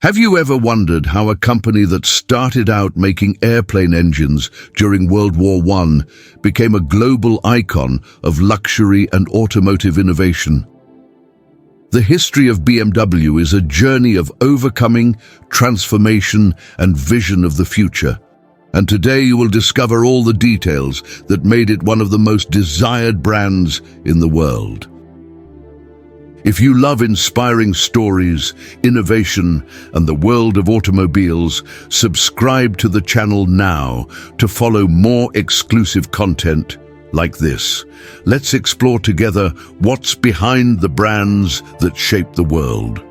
Have you ever wondered how a company that started out making airplane engines during World War I became a global icon of luxury and automotive innovation? The history of BMW is a journey of overcoming, transformation, and vision of the future. And today you will discover all the details that made it one of the most desired brands in the world. If you love inspiring stories, innovation, and the world of automobiles, subscribe to the channel now to follow more exclusive content like this. Let's explore together what's behind the brands that shape the world.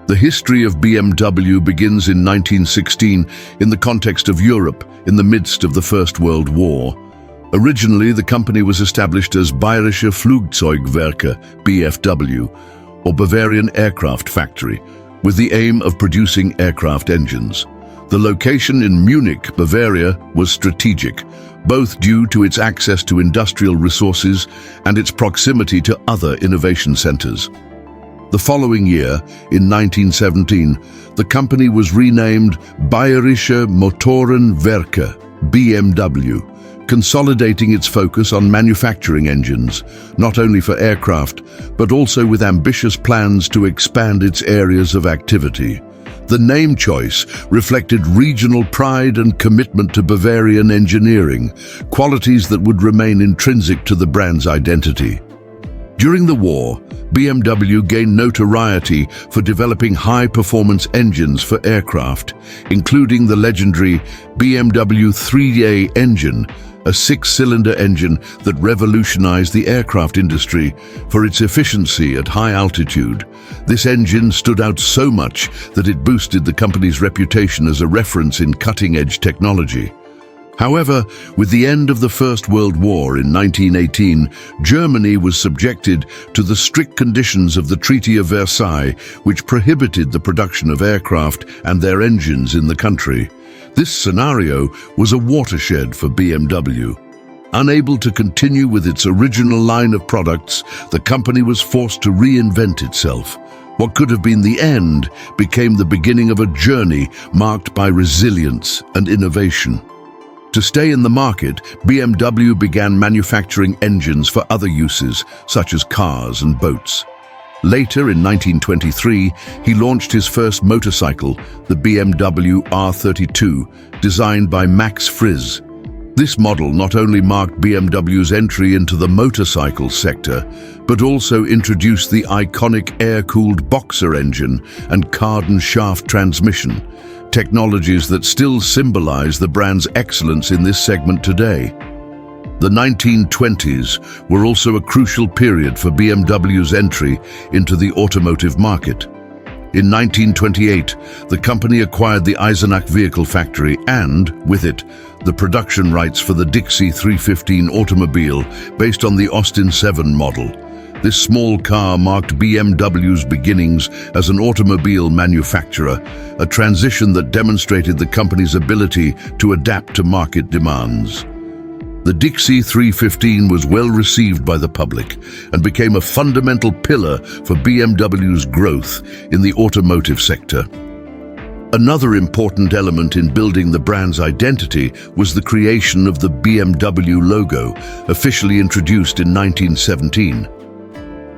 The history of BMW begins in 1916 in the context of Europe in the midst of the First World War. Originally, the company was established as Bayerische Flugzeugwerke, BFW, or Bavarian Aircraft Factory, with the aim of producing aircraft engines. The location in Munich, Bavaria, was strategic, both due to its access to industrial resources and its proximity to other innovation centers. The following year, in 1917, the company was renamed Bayerische Motorenwerke, BMW, consolidating its focus on manufacturing engines, not only for aircraft, but also with ambitious plans to expand its areas of activity. The name choice reflected regional pride and commitment to Bavarian engineering, qualities that would remain intrinsic to the brand's identity. During the war, BMW gained notoriety for developing high-performance engines for aircraft, including the legendary BMW 3A engine, a six-cylinder engine that revolutionized the aircraft industry for its efficiency at high altitude. This engine stood out so much that it boosted the company's reputation as a reference in cutting-edge technology. However, with the end of the First World War in 1918, Germany was subjected to the strict conditions of the Treaty of Versailles, which prohibited the production of aircraft and their engines in the country. This scenario was a watershed for BMW. Unable to continue with its original line of products, the company was forced to reinvent itself. What could have been the end became the beginning of a journey marked by resilience and innovation. To stay in the market, BMW began manufacturing engines for other uses, such as cars and boats. Later, in 1923, he launched his first motorcycle, the BMW R32, designed by Max Friz. This model not only marked BMW's entry into the motorcycle sector, but also introduced the iconic air-cooled Boxer engine and Cardan shaft transmission, technologies that still symbolize the brand's excellence in this segment today. The 1920s were also a crucial period for BMW's entry into the automotive market. In 1928, the company acquired the Eisenach vehicle factory and, with it, the production rights for the Dixie 315 automobile based on the Austin 7 model. This small car marked BMW's beginnings as an automobile manufacturer, a transition that demonstrated the company's ability to adapt to market demands. The Dixie 315 was well received by the public and became a fundamental pillar for BMW's growth in the automotive sector. Another important element in building the brand's identity was the creation of the BMW logo, officially introduced in 1917.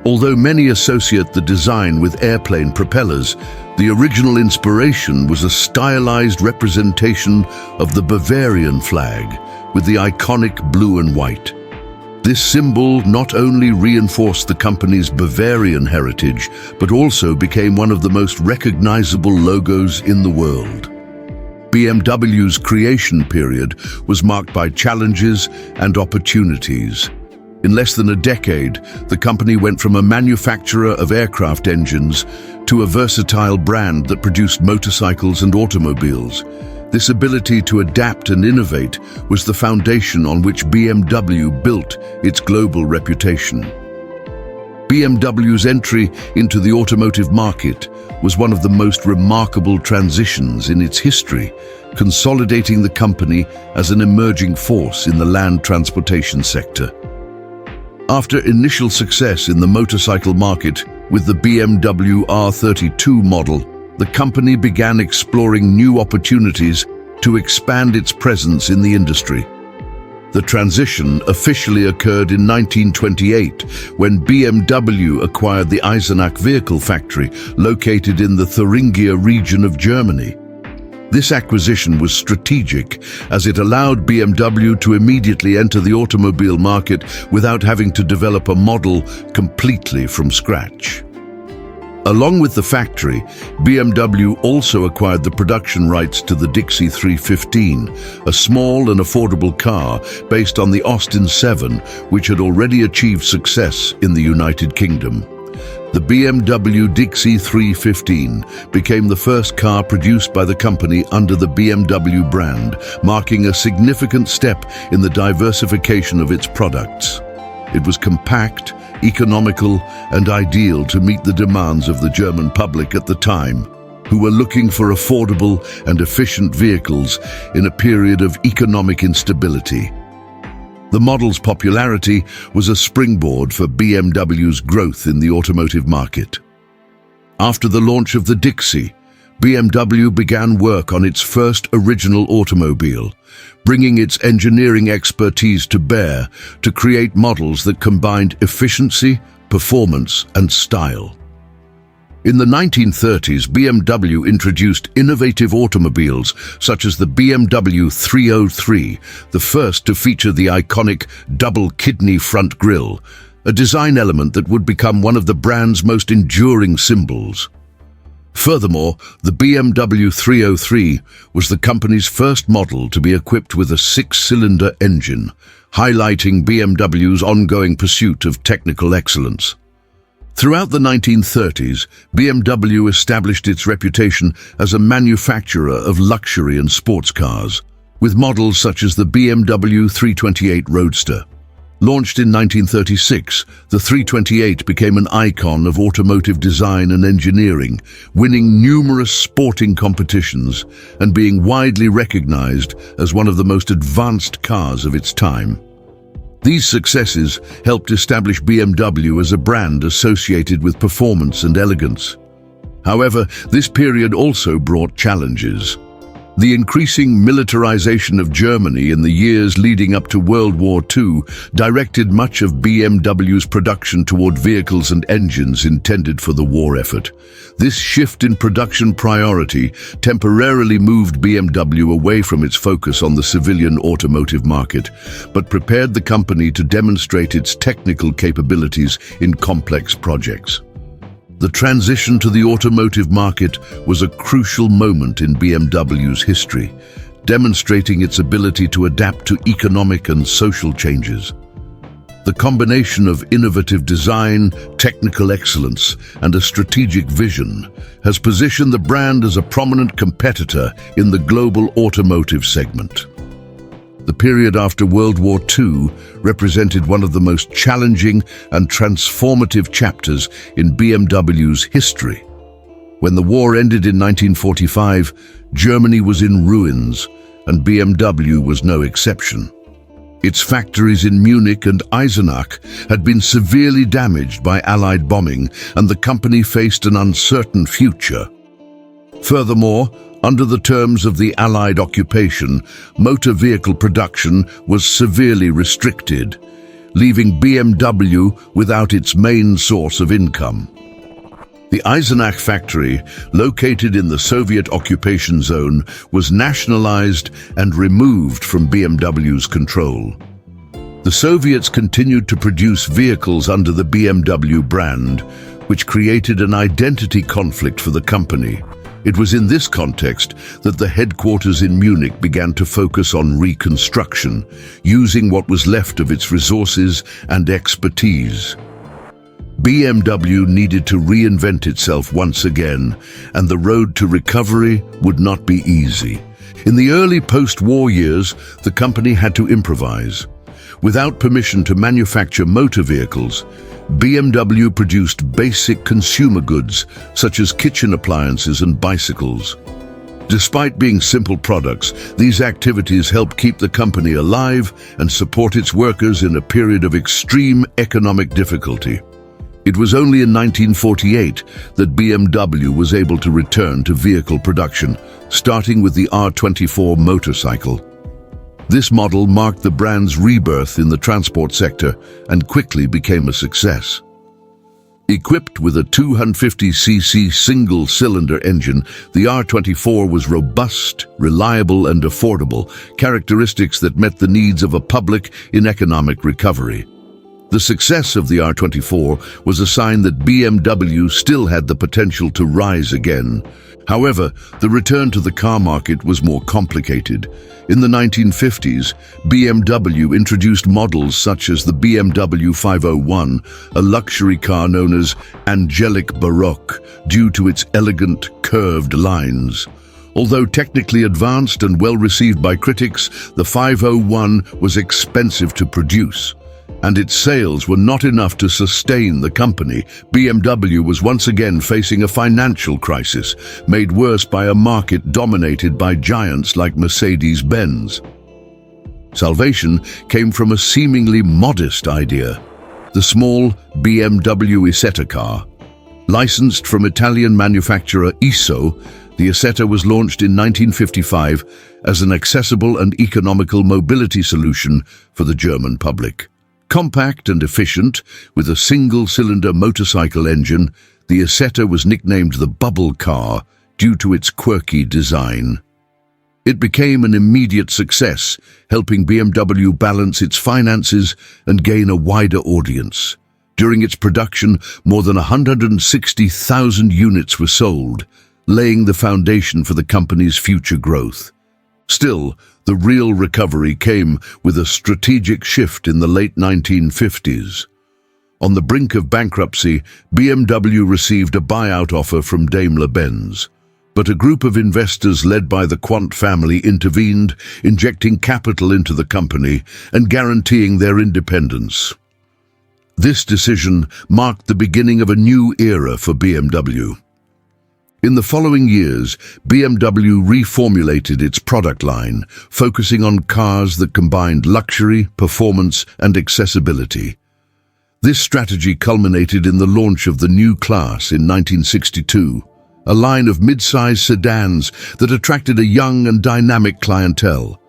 Although many associate the design with airplane propellers, the original inspiration was a stylized representation of the Bavarian flag, with the iconic blue and white. This symbol not only reinforced the company's Bavarian heritage, but also became one of the most recognizable logos in the world. BMW's creation period was marked by challenges and opportunities. In less than a decade, the company went from a manufacturer of aircraft engines to a versatile brand that produced motorcycles and automobiles. This ability to adapt and innovate was the foundation on which BMW built its global reputation. BMW's entry into the automotive market was one of the most remarkable transitions in its history, consolidating the company as an emerging force in the land transportation sector. After initial success in the motorcycle market with the BMW R32 model, the company began exploring new opportunities to expand its presence in the industry. The transition officially occurred in 1928 when BMW acquired the Eisenach vehicle factory located in the Thuringia region of Germany. This acquisition was strategic as it allowed BMW to immediately enter the automobile market without having to develop a model completely from scratch. Along with the factory, BMW also acquired the production rights to the Dixie 315, a small and affordable car based on the Austin 7, which had already achieved success in the United Kingdom. The BMW Dixie 315 became the first car produced by the company under the BMW brand, marking a significant step in the diversification of its products. It was compact, economical, and ideal to meet the demands of the German public at the time, who were looking for affordable and efficient vehicles in a period of economic instability. The model's popularity was a springboard for BMW's growth in the automotive market. After the launch of the Dixie, BMW began work on its first original automobile, bringing its engineering expertise to bear to create models that combined efficiency, performance, and style. In the 1930s, BMW introduced innovative automobiles such as the BMW 303, the first to feature the iconic double-kidney front grille, a design element that would become one of the brand's most enduring symbols. Furthermore, the BMW 303 was the company's first model to be equipped with a six-cylinder engine, highlighting BMW's ongoing pursuit of technical excellence. Throughout the 1930s, BMW established its reputation as a manufacturer of luxury and sports cars, with models such as the BMW 328 Roadster. Launched in 1936, the 328 became an icon of automotive design and engineering, winning numerous sporting competitions and being widely recognized as one of the most advanced cars of its time. These successes helped establish BMW as a brand associated with performance and elegance. However, this period also brought challenges. The increasing militarization of Germany in the years leading up to World War II directed much of BMW's production toward vehicles and engines intended for the war effort. This shift in production priority temporarily moved BMW away from its focus on the civilian automotive market, but prepared the company to demonstrate its technical capabilities in complex projects. The transition to the automotive market was a crucial moment in BMW's history, demonstrating its ability to adapt to economic and social changes. The combination of innovative design, technical excellence, and a strategic vision has positioned the brand as a prominent competitor in the global automotive segment. The period after World War II represented one of the most challenging and transformative chapters in BMW's history. When the war ended in 1945, Germany was in ruins, and BMW was no exception. Its factories in Munich and Eisenach had been severely damaged by Allied bombing, and the company faced an uncertain future. Furthermore, under the terms of the Allied occupation, motor vehicle production was severely restricted, leaving BMW without its main source of income. The Eisenach factory, located in the Soviet occupation zone, was nationalized and removed from BMW's control. The Soviets continued to produce vehicles under the BMW brand, which created an identity conflict for the company. It was in this context that the headquarters in Munich began to focus on reconstruction, using what was left of its resources and expertise. BMW needed to reinvent itself once again, and the road to recovery would not be easy. In the early post-war years, the company had to improvise. Without permission to manufacture motor vehicles, BMW produced basic consumer goods such as kitchen appliances and bicycles. Despite being simple products, these activities helped keep the company alive and support its workers in a period of extreme economic difficulty. It was only in 1948 that BMW was able to return to vehicle production, starting with the R24 motorcycle. This model marked the brand's rebirth in the transport sector and quickly became a success. Equipped with a 250cc single-cylinder engine, the R24 was robust, reliable and affordable, characteristics that met the needs of a public in economic recovery. The success of the R24 was a sign that BMW still had the potential to rise again. However, the return to the car market was more complicated. In the 1950s, BMW introduced models such as the BMW 501, a luxury car known as angelic baroque due to its elegant, curved lines. Although technically advanced and well received by critics, the 501 was expensive to produce, and its sales were not enough to sustain the company. BMW was once again facing a financial crisis, made worse by a market dominated by giants like Mercedes-Benz. Salvation came from a seemingly modest idea: the small BMW Isetta car. Licensed from Italian manufacturer Iso, the Isetta was launched in 1955 as an accessible and economical mobility solution for the German public. Compact and efficient, with a single-cylinder motorcycle engine, the Isetta was nicknamed the Bubble Car due to its quirky design. It became an immediate success, helping BMW balance its finances and gain a wider audience. During its production, more than 160,000 units were sold, laying the foundation for the company's future growth. Still, the real recovery came with a strategic shift in the late 1950s. On the brink of bankruptcy, BMW received a buyout offer from Daimler-Benz. But a group of investors led by the Quandt family intervened, injecting capital into the company and guaranteeing their independence. This decision marked the beginning of a new era for BMW. In the following years, BMW reformulated its product line, focusing on cars that combined luxury, performance, and accessibility. This strategy culminated in the launch of the new class in 1962, a line of mid-size sedans that attracted a young and dynamic clientele.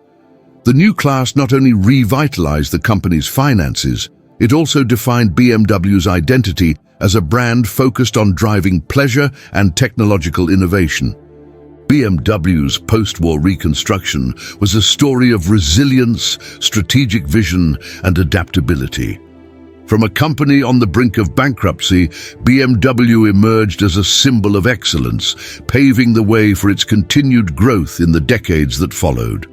The new class not only revitalized the company's finances, it also defined BMW's identity as a brand focused on driving pleasure and technological innovation. BMW's post-war reconstruction was a story of resilience, strategic vision, and adaptability. From a company on the brink of bankruptcy, BMW emerged as a symbol of excellence, paving the way for its continued growth in the decades that followed.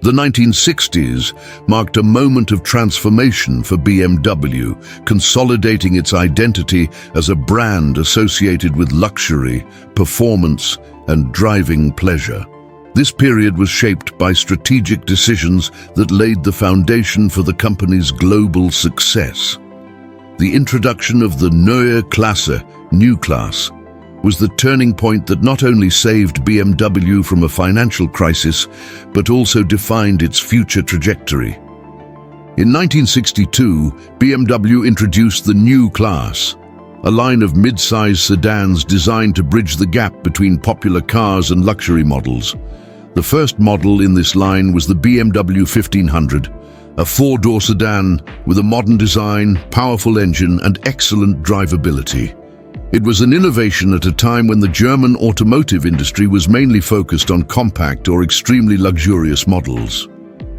The 1960s marked a moment of transformation for BMW, consolidating its identity as a brand associated with luxury, performance, and driving pleasure. This period was shaped by strategic decisions that laid the foundation for the company's global success. The introduction of the Neue Klasse, new class, was the turning point that not only saved BMW from a financial crisis, but also defined its future trajectory. In 1962, BMW introduced the new class, a line of mid-size sedans designed to bridge the gap between popular cars and luxury models. The first model in this line was the BMW 1500, a four-door sedan with a modern design, powerful engine, and excellent drivability. It was an innovation at a time when the German automotive industry was mainly focused on compact or extremely luxurious models.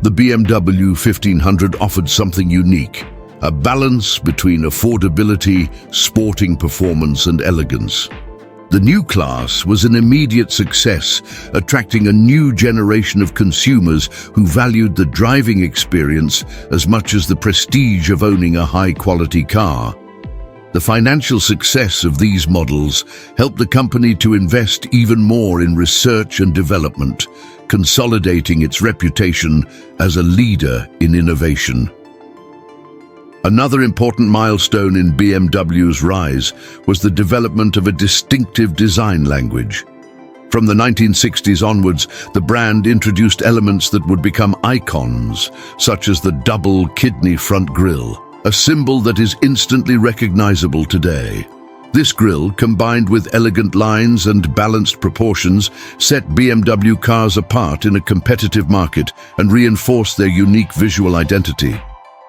The BMW 1500 offered something unique, a balance between affordability, sporting performance, and elegance. The new class was an immediate success, attracting a new generation of consumers who valued the driving experience as much as the prestige of owning a high-quality car. The financial success of these models helped the company to invest even more in research and development, consolidating its reputation as a leader in innovation. Another important milestone in BMW's rise was the development of a distinctive design language. From the 1960s onwards, the brand introduced elements that would become icons, such as the double kidney front grille. a symbol that is instantly recognizable today. This grille, combined with elegant lines and balanced proportions, set BMW cars apart in a competitive market and reinforced their unique visual identity.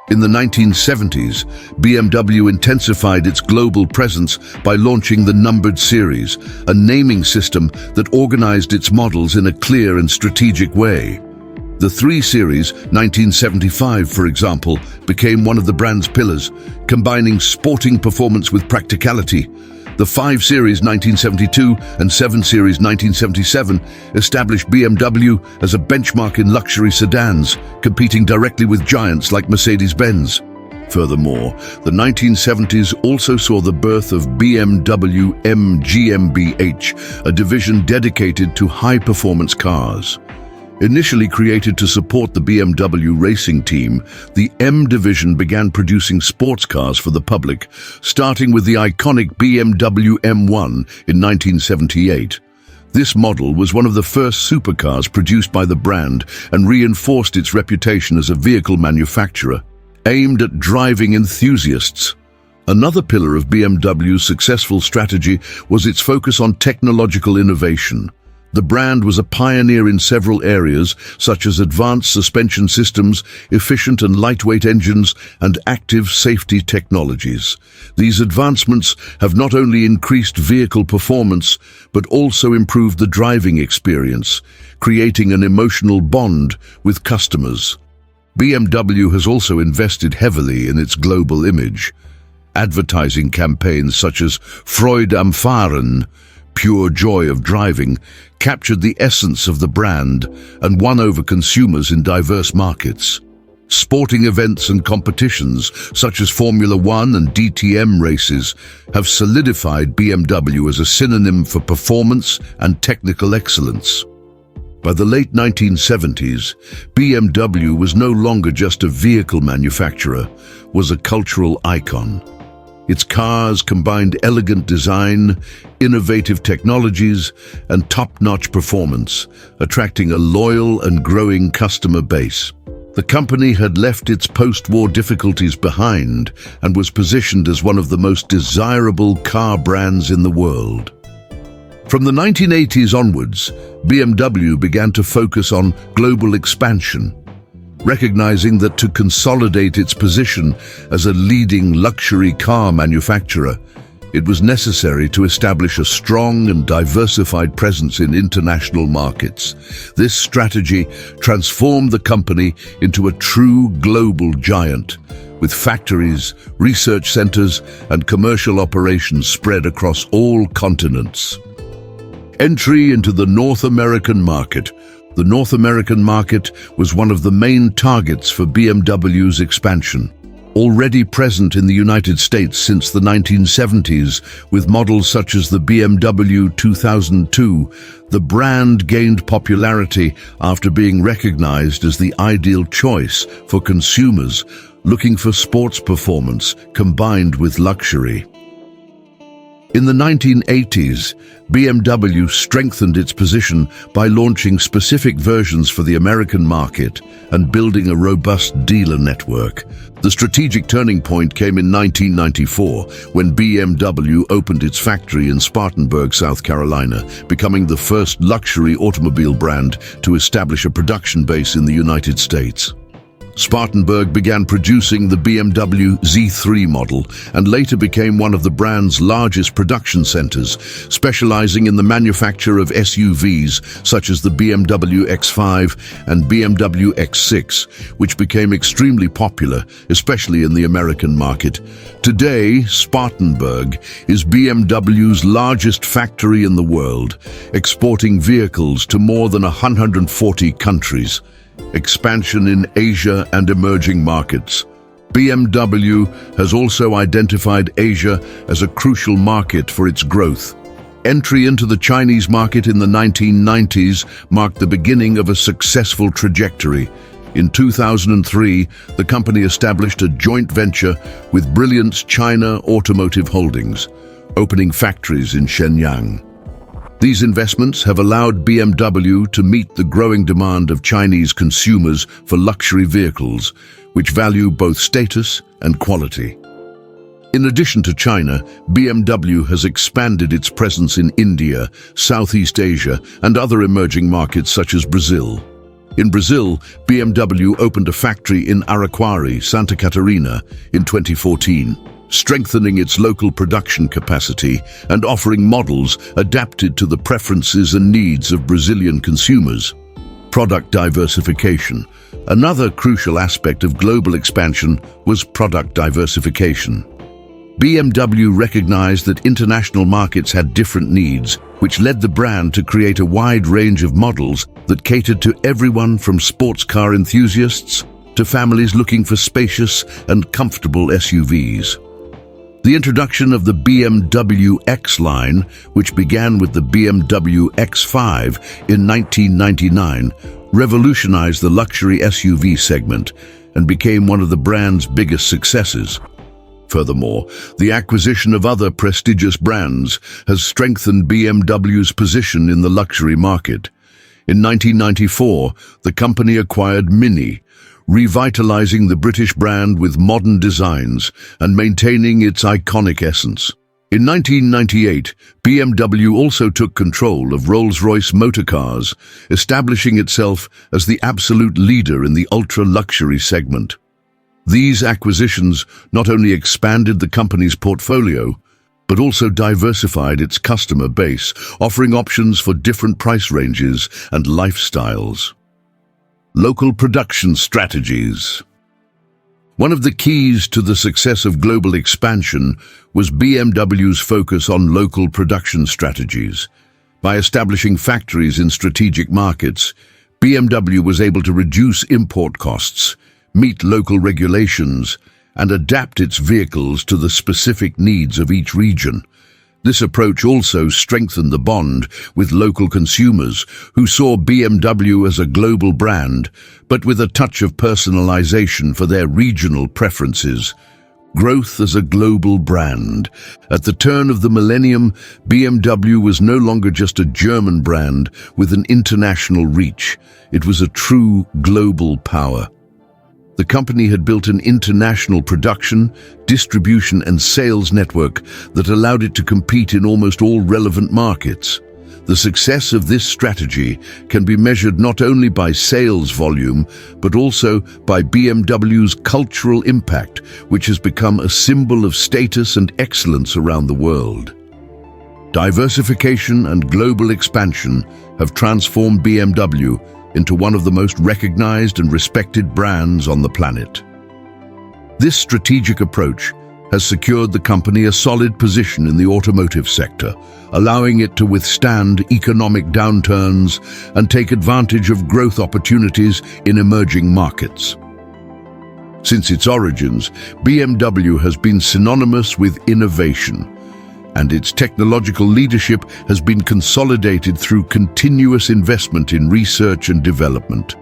In the 1970s, BMW intensified its global presence by launching the numbered series, a naming system that organized its models in a clear and strategic way. The 3 Series, 1975 for example, became one of the brand's pillars, combining sporting performance with practicality. The 5 Series 1972 and 7 Series 1977 established BMW as a benchmark in luxury sedans, competing directly with giants like Mercedes-Benz. Furthermore, the 1970s also saw the birth of BMW M GmbH, a division dedicated to high-performance cars. Initially created to support the BMW racing team, the M division began producing sports cars for the public, starting with the iconic BMW M1 in 1978. This model was one of the first supercars produced by the brand and reinforced its reputation as a vehicle manufacturer, aimed at driving enthusiasts. Another pillar of BMW's successful strategy was its focus on technological innovation. The brand was a pioneer in several areas, such as advanced suspension systems, efficient and lightweight engines, and active safety technologies. These advancements have not only increased vehicle performance, but also improved the driving experience, creating an emotional bond with customers. BMW has also invested heavily in its global image. Advertising campaigns such as Freude am Fahren, pure joy of driving, captured the essence of the brand and won over consumers in diverse markets. Sporting events and competitions, such as Formula One and DTM races, have solidified BMW as a synonym for performance and technical excellence. By the late 1970s, BMW was no longer just a vehicle manufacturer, was a cultural icon. Its cars combined elegant design, innovative technologies, and top-notch performance, attracting a loyal and growing customer base. The company had left its post-war difficulties behind and was positioned as one of the most desirable car brands in the world. From the 1980s onwards, BMW began to focus on global expansion, recognizing that to consolidate its position as a leading luxury car manufacturer, it was necessary to establish a strong and diversified presence in international markets. This strategy transformed the company into a true global giant, with factories, research centers, and commercial operations spread across all continents. Entry into the North American market. The North American market was one of the main targets for BMW's expansion. Already present in the United States since the 1970s, with models such as the BMW 2002, the brand gained popularity after being recognized as the ideal choice for consumers looking for sports performance combined with luxury. In the 1980s, BMW strengthened its position by launching specific versions for the American market and building a robust dealer network. The strategic turning point came in 1994 when BMW opened its factory in Spartanburg, South Carolina, becoming the first luxury automobile brand to establish a production base in the United States. Spartanburg began producing the BMW Z3 model and later became one of the brand's largest production centers, specializing in the manufacture of SUVs such as the BMW X5 and BMW X6, which became extremely popular, especially in the American market. Today, Spartanburg is BMW's largest factory in the world, exporting vehicles to more than 140 countries. Expansion in Asia and emerging markets. BMW has also identified Asia as a crucial market for its growth. Entry into the Chinese market in the 1990s marked the beginning of a successful trajectory. In 2003, the company established a joint venture with Brilliance China Automotive Holdings, opening factories in Shenyang. These investments have allowed BMW to meet the growing demand of Chinese consumers for luxury vehicles, which value both status and quality. In addition to China, BMW has expanded its presence in India, Southeast Asia, and other emerging markets such as Brazil. In Brazil, BMW opened a factory in Araquari, Santa Catarina, in 2014, strengthening its local production capacity and offering models adapted to the preferences and needs of Brazilian consumers. Product diversification. Another crucial aspect of global expansion was product diversification. BMW recognized that international markets had different needs, which led the brand to create a wide range of models that catered to everyone from sports car enthusiasts to families looking for spacious and comfortable SUVs. The introduction of the BMW X line, which began with the BMW X5 in 1999, revolutionized the luxury SUV segment and became one of the brand's biggest successes. Furthermore, the acquisition of other prestigious brands has strengthened BMW's position in the luxury market. In 1994, the company acquired Mini, revitalizing the British brand with modern designs and maintaining its iconic essence. In 1998, BMW also took control of Rolls-Royce motor cars, establishing itself as the absolute leader in the ultra-luxury segment. These acquisitions not only expanded the company's portfolio, but also diversified its customer base, offering options for different price ranges and lifestyles. Local production strategies. One of the keys to the success of global expansion was BMW's focus on local production strategies. By establishing factories in strategic markets, BMW was able to reduce import costs, meet local regulations, and adapt its vehicles to the specific needs of each region. This approach also strengthened the bond with local consumers who saw BMW as a global brand, but with a touch of personalization for their regional preferences. Growth as a global brand. At the turn of the millennium, BMW was no longer just a German brand with an international reach. It was a true global power. The company had built an international production, distribution and sales network that allowed it to compete in almost all relevant markets. The success of this strategy can be measured not only by sales volume, but also by BMW's cultural impact, which has become a symbol of status and excellence around the world. Diversification and global expansion have transformed BMW into one of the most recognized and respected brands on the planet. This strategic approach has secured the company a solid position in the automotive sector, allowing it to withstand economic downturns and take advantage of growth opportunities in emerging markets. Since its origins, BMW has been synonymous with innovation, and its technological leadership has been consolidated through continuous investment in research and development.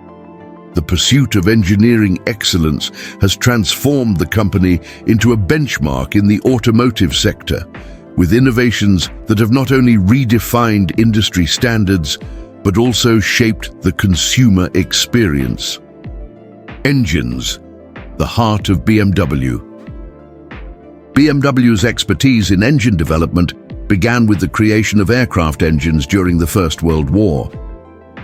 The pursuit of engineering excellence has transformed the company into a benchmark in the automotive sector, with innovations that have not only redefined industry standards, but also shaped the consumer experience. Engines, the heart of BMW. BMW's expertise in engine development began with the creation of aircraft engines during the First World War.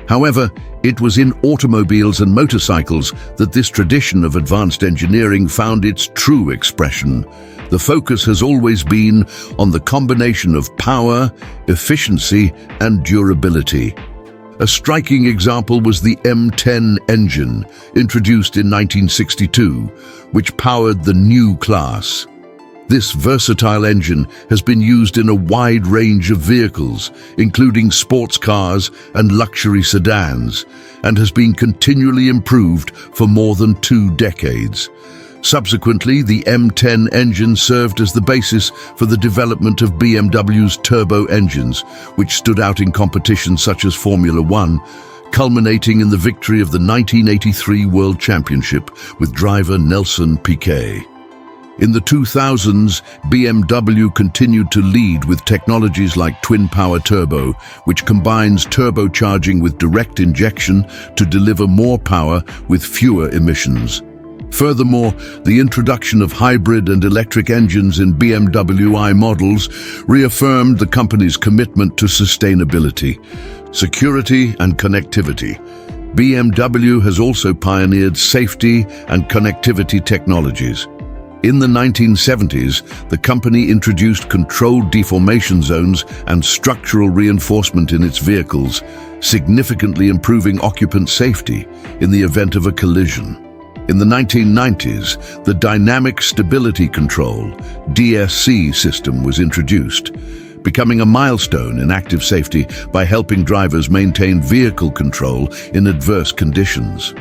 However, it was in automobiles and motorcycles that this tradition of advanced engineering found its true expression. The focus has always been on the combination of power, efficiency, and durability. A striking example was the M10 engine, introduced in 1962, which powered the new class. This versatile engine has been used in a wide range of vehicles, including sports cars and luxury sedans, and has been continually improved for more than 2 decades. Subsequently, the M10 engine served as the basis for the development of BMW's turbo engines, which stood out in competitions such as Formula One, culminating in the victory of the 1983 World Championship with driver Nelson Piquet. In the 2000s, BMW continued to lead with technologies like twin-power turbo, which combines turbocharging with direct injection to deliver more power with fewer emissions. Furthermore, the introduction of hybrid and electric engines in BMW i models reaffirmed the company's commitment to sustainability, security and connectivity. BMW has also pioneered safety and connectivity technologies. In the 1970s, the company introduced controlled deformation zones and structural reinforcement in its vehicles, significantly improving occupant safety in the event of a collision. In the 1990s, the Dynamic Stability Control (DSC) system was introduced, becoming a milestone in active safety by helping drivers maintain vehicle control in adverse conditions.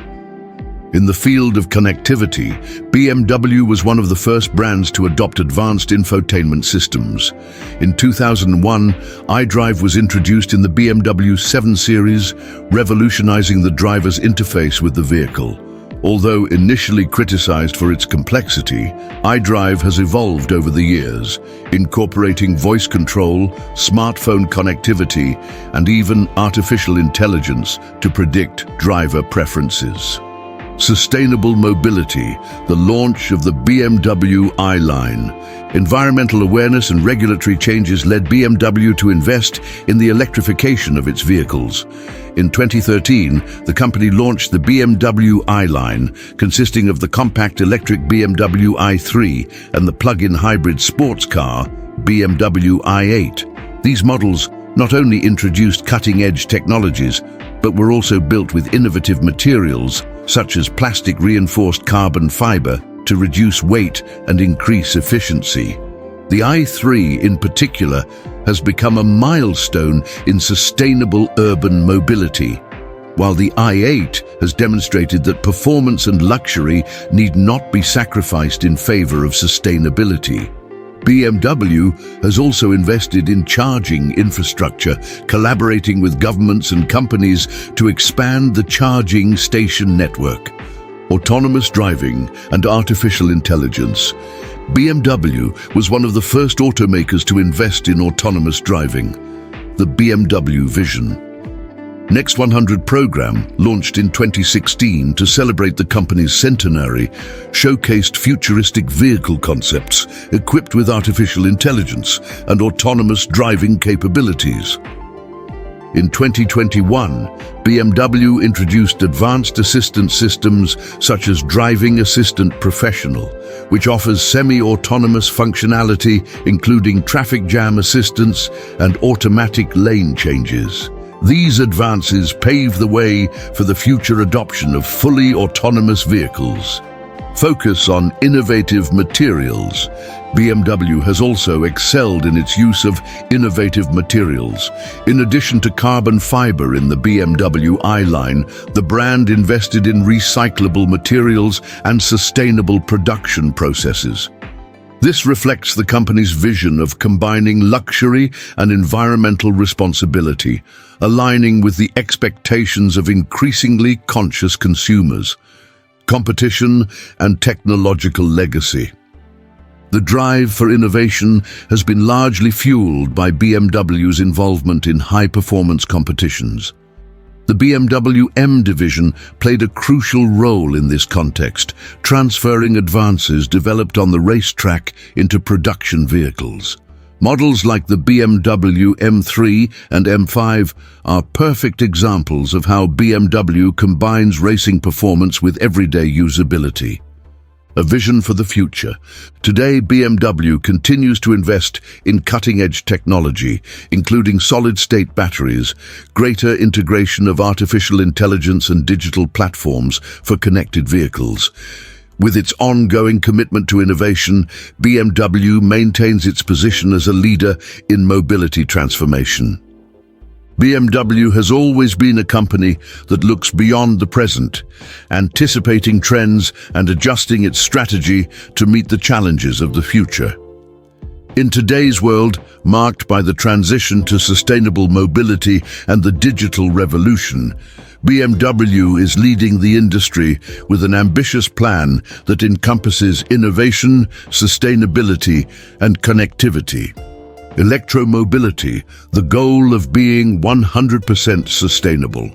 In the field of connectivity, BMW was one of the first brands to adopt advanced infotainment systems. In 2001, iDrive was introduced in the BMW 7 Series, revolutionizing the driver's interface with the vehicle. Although initially criticized for its complexity, iDrive has evolved over the years, incorporating voice control, smartphone connectivity, and even artificial intelligence to predict driver preferences. Sustainable mobility, the launch of the BMW i Line. Environmental awareness and regulatory changes led BMW to invest in the electrification of its vehicles. In 2013, the company launched the BMW i Line, consisting of the compact electric BMW i3 and the plug-in hybrid sports car, BMW i8. These models not only introduced cutting-edge technologies, but were also built with innovative materials, such as plastic-reinforced carbon fiber, to reduce weight and increase efficiency. The i3, in particular, has become a milestone in sustainable urban mobility, while the i8 has demonstrated that performance and luxury need not be sacrificed in favor of sustainability. BMW has also invested in charging infrastructure, collaborating with governments and companies to expand the charging station network. Autonomous driving and artificial intelligence. BMW was one of the first automakers to invest in autonomous driving. The BMW Vision. Next 100 program, launched in 2016 to celebrate the company's centenary, showcased futuristic vehicle concepts equipped with artificial intelligence and autonomous driving capabilities. In 2021, BMW introduced advanced assistance systems such as Driving Assistant Professional, which offers semi-autonomous functionality including traffic jam assistance and automatic lane changes. These advances pave the way for the future adoption of fully autonomous vehicles. Focus on innovative materials. BMW has also excelled in its use of innovative materials. In addition to carbon fiber in the BMW i Line, the brand invested in recyclable materials and sustainable production processes. This reflects the company's vision of combining luxury and environmental responsibility, aligning with the expectations of increasingly conscious consumers. Competition and technological legacy. The drive for innovation has been largely fueled by BMW's involvement in high-performance competitions. The BMW M division played a crucial role in this context, transferring advances developed on the racetrack into production vehicles. Models like the BMW M3 and M5 are perfect examples of how BMW combines racing performance with everyday usability. A vision for the future. Today, BMW continues to invest in cutting-edge technology, including solid-state batteries, greater integration of artificial intelligence and digital platforms for connected vehicles. With its ongoing commitment to innovation, BMW maintains its position as a leader in mobility transformation. BMW has always been a company that looks beyond the present, anticipating trends and adjusting its strategy to meet the challenges of the future. In today's world, marked by the transition to sustainable mobility and the digital revolution, BMW is leading the industry with an ambitious plan that encompasses innovation, sustainability, and connectivity. Electromobility, the goal of being 100% sustainable.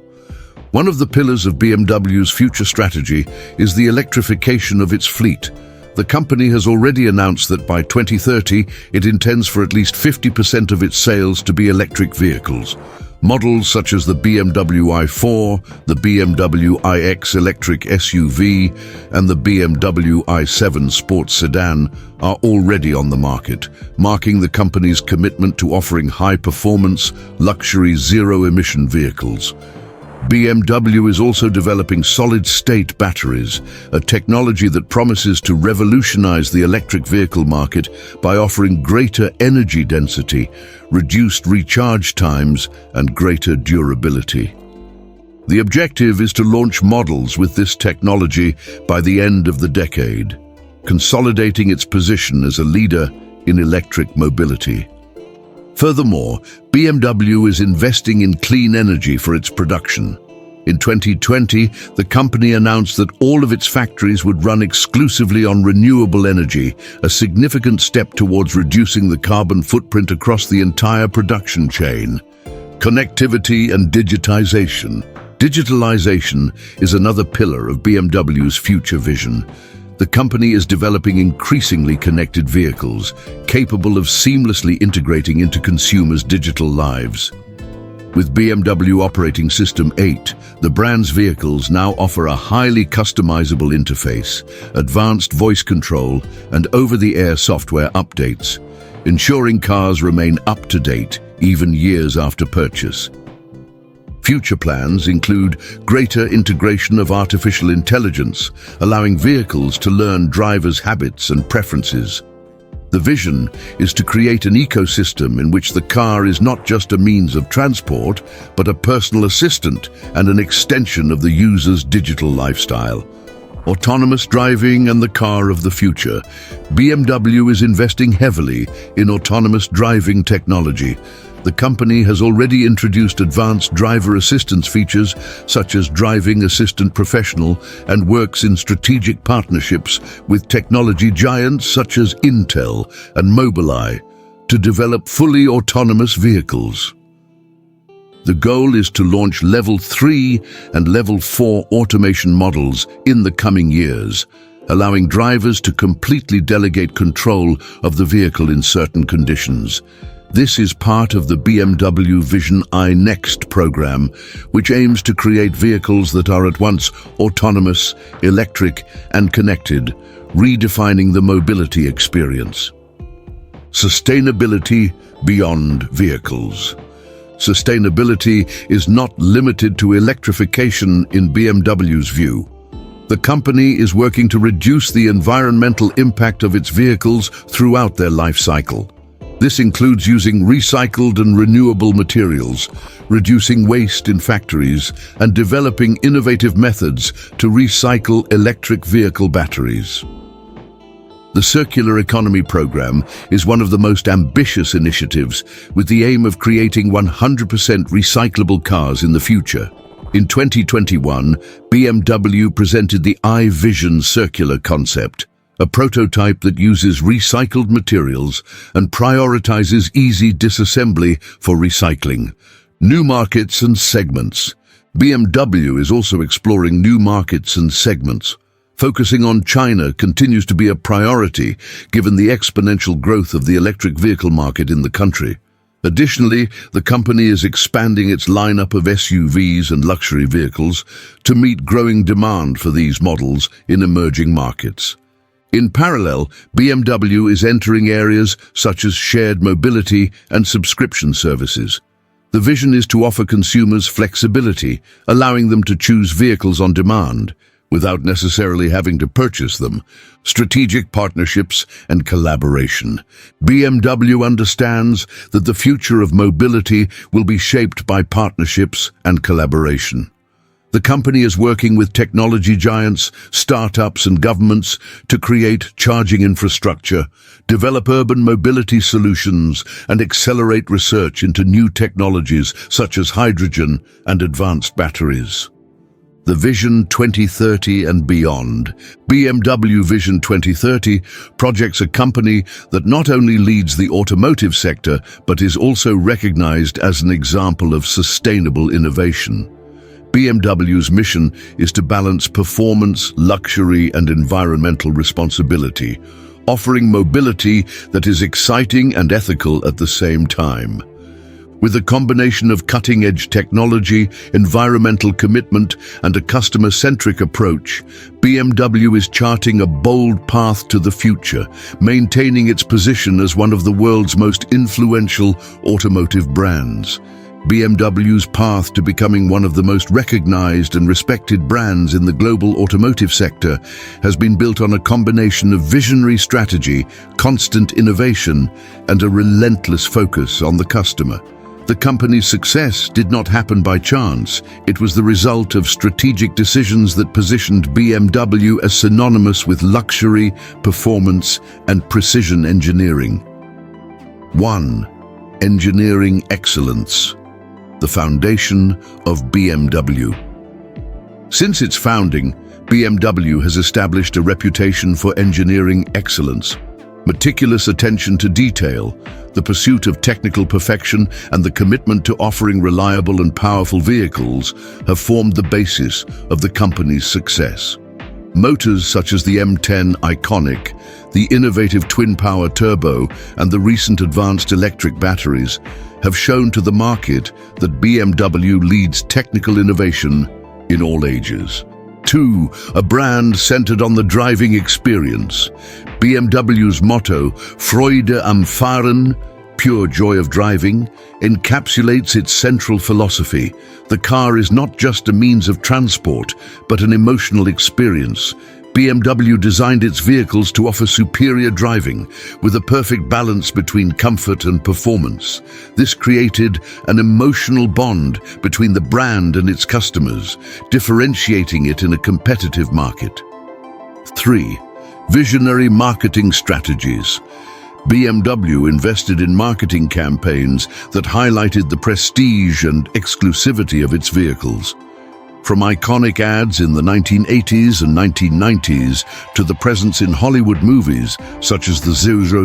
One of the pillars of BMW's future strategy is the electrification of its fleet. The company has already announced that by 2030, it intends for at least 50% of its sales to be electric vehicles. Models such as the BMW i4, the BMW iX electric SUV, and the BMW i7 sports sedan are already on the market, marking the company's commitment to offering high-performance, luxury, zero-emission vehicles. BMW is also developing solid-state batteries, a technology that promises to revolutionize the electric vehicle market by offering greater energy density, reduced recharge times, and greater durability. The objective is to launch models with this technology by the end of the decade, consolidating its position as a leader in electric mobility. Furthermore, BMW is investing in clean energy for its production. In 2020, the company announced that all of its factories would run exclusively on renewable energy, a significant step towards reducing the carbon footprint across the entire production chain. Connectivity and digitization. Digitalization is another pillar of BMW's future vision. The company is developing increasingly connected vehicles, capable of seamlessly integrating into consumers' digital lives. With BMW Operating System 8, the brand's vehicles now offer a highly customizable interface, advanced voice control, and over-the-air software updates, ensuring cars remain up-to-date even years after purchase. Future plans include greater integration of artificial intelligence, allowing vehicles to learn drivers' habits and preferences. The vision is to create an ecosystem in which the car is not just a means of transport, but a personal assistant and an extension of the user's digital lifestyle. Autonomous driving and the car of the future. BMW is investing heavily in autonomous driving technology. The company has already introduced advanced driver assistance features such as Driving Assistant Professional and works in strategic partnerships with technology giants such as Intel and Mobileye to develop fully autonomous vehicles. The goal is to launch Level 3 and Level 4 automation models in the coming years, allowing drivers to completely delegate control of the vehicle in certain conditions. This is part of the BMW Vision I Next program, which aims to create vehicles that are at once autonomous, electric, and connected, redefining the mobility experience. Sustainability beyond vehicles. Sustainability is not limited to electrification in BMW's view. The company is working to reduce the environmental impact of its vehicles throughout their life cycle. This includes using recycled and renewable materials, reducing waste in factories, and developing innovative methods to recycle electric vehicle batteries. The Circular Economy Program is one of the most ambitious initiatives, with the aim of creating 100% recyclable cars in the future. In 2021, BMW presented the iVision circular concept, a prototype that uses recycled materials and prioritizes easy disassembly for recycling. New markets and segments. BMW is also exploring new markets and segments. Focusing on China continues to be a priority given the exponential growth of the electric vehicle market in the country. Additionally, the company is expanding its lineup of SUVs and luxury vehicles to meet growing demand for these models in emerging markets. In parallel, BMW is entering areas such as shared mobility and subscription services. The vision is to offer consumers flexibility, allowing them to choose vehicles on demand, without necessarily having to purchase them. Strategic partnerships and collaboration. BMW understands that the future of mobility will be shaped by partnerships and collaboration. The company is working with technology giants, startups, and governments to create charging infrastructure, develop urban mobility solutions, and accelerate research into new technologies such as hydrogen and advanced batteries. The Vision 2030 and beyond. BMW Vision 2030 projects a company that not only leads the automotive sector, but is also recognized as an example of sustainable innovation. BMW's mission is to balance performance, luxury, and environmental responsibility, offering mobility that is exciting and ethical at the same time. With a combination of cutting-edge technology, environmental commitment, and a customer-centric approach, BMW is charting a bold path to the future, maintaining its position as one of the world's most influential automotive brands. BMW's path to becoming one of the most recognized and respected brands in the global automotive sector has been built on a combination of visionary strategy, constant innovation, and a relentless focus on the customer. The company's success did not happen by chance. It was the result of strategic decisions that positioned BMW as synonymous with luxury, performance, and precision engineering. 1. Engineering excellence. The foundation of BMW. Since its founding, BMW has established a reputation for engineering excellence. Meticulous attention to detail, the pursuit of technical perfection, and the commitment to offering reliable and powerful vehicles have formed the basis of the company's success. Motors such as the M10 Iconic, the innovative twin-power turbo, and the recent advanced electric batteries have shown to the market that BMW leads technical innovation in all ages. 2. A brand centered on the driving experience. BMW's motto, Freude am Fahren, pure joy of driving, encapsulates its central philosophy. The car is not just a means of transport, but an emotional experience. BMW designed its vehicles to offer superior driving, with a perfect balance between comfort and performance. This created an emotional bond between the brand and its customers, differentiating it in a competitive market. 3. Visionary marketing strategies. BMW invested in marketing campaigns that highlighted the prestige and exclusivity of its vehicles. From iconic ads in the 1980s and 1990s to the presence in Hollywood movies, such as the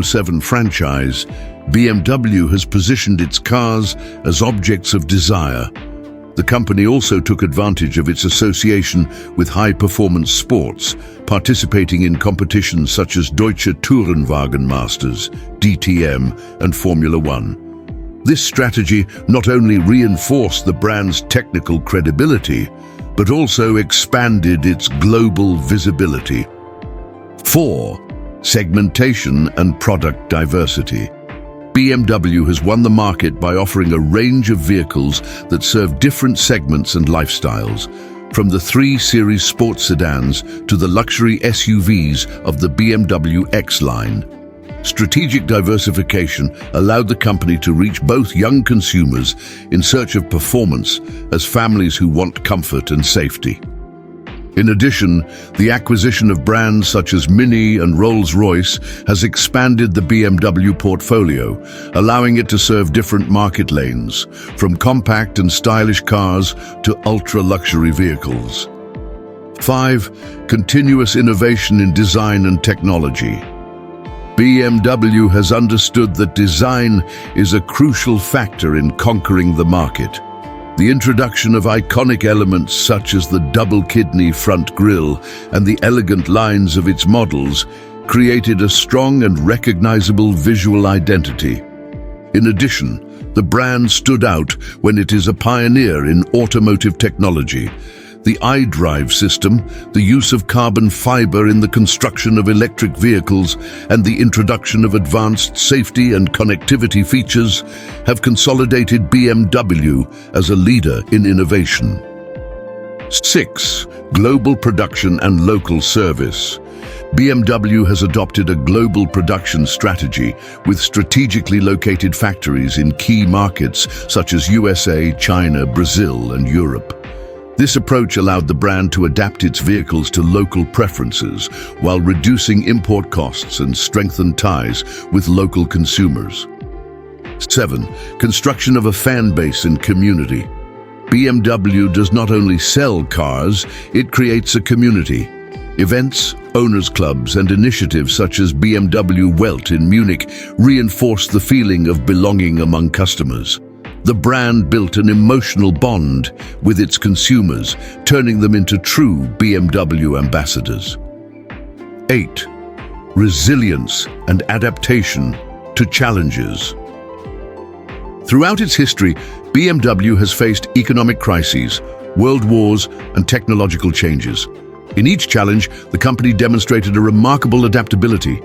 007 franchise, BMW has positioned its cars as objects of desire. The company also took advantage of its association with high-performance sports, participating in competitions such as Deutsche Tourenwagen Masters, DTM, and Formula One. This strategy not only reinforced the brand's technical credibility, but also expanded its global visibility. 4. Segmentation and product diversity. BMW has won the market by offering a range of vehicles that serve different segments and lifestyles, from the 3 Series sports sedans to the luxury SUVs of the BMW X line. Strategic diversification allowed the company to reach both young consumers in search of performance as families who want comfort and safety. In addition, the acquisition of brands such as Mini and Rolls-Royce has expanded the BMW portfolio, allowing it to serve different market lanes, from compact and stylish cars to ultra-luxury vehicles. 5. Continuous innovation in design and technology. BMW has understood that design is a crucial factor in conquering the market. The introduction of iconic elements such as the double-kidney front grille and the elegant lines of its models created a strong and recognizable visual identity. In addition, the brand stood out when it is a pioneer in automotive technology. The iDrive system, the use of carbon fiber in the construction of electric vehicles, and the introduction of advanced safety and connectivity features have consolidated BMW as a leader in innovation. 6. Global production and local service. BMW has adopted a global production strategy with strategically located factories in key markets such as USA, China, Brazil, and Europe. This approach allowed the brand to adapt its vehicles to local preferences while reducing import costs and strengthen ties with local consumers. 7. Construction of a fan base and community. BMW does not only sell cars, it creates a community. Events, owners' clubs, and initiatives such as BMW Welt in Munich reinforce the feeling of belonging among customers. The brand built an emotional bond with its consumers, turning them into true BMW ambassadors. 8. Resilience and adaptation to challenges. Throughout its history, BMW has faced economic crises, world wars, and technological changes. In each challenge, the company demonstrated a remarkable adaptability.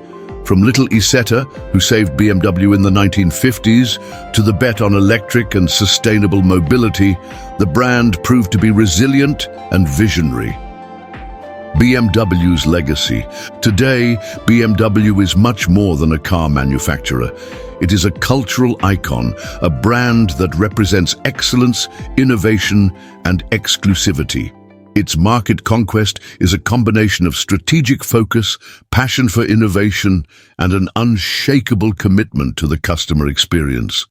From little Isetta, who saved BMW in the 1950s, to the bet on electric and sustainable mobility, the brand proved to be resilient and visionary. BMW's legacy. Today, BMW is much more than a car manufacturer. It is a cultural icon, a brand that represents excellence, innovation, and exclusivity. Its market conquest is a combination of strategic focus, passion for innovation, and an unshakable commitment to the customer experience.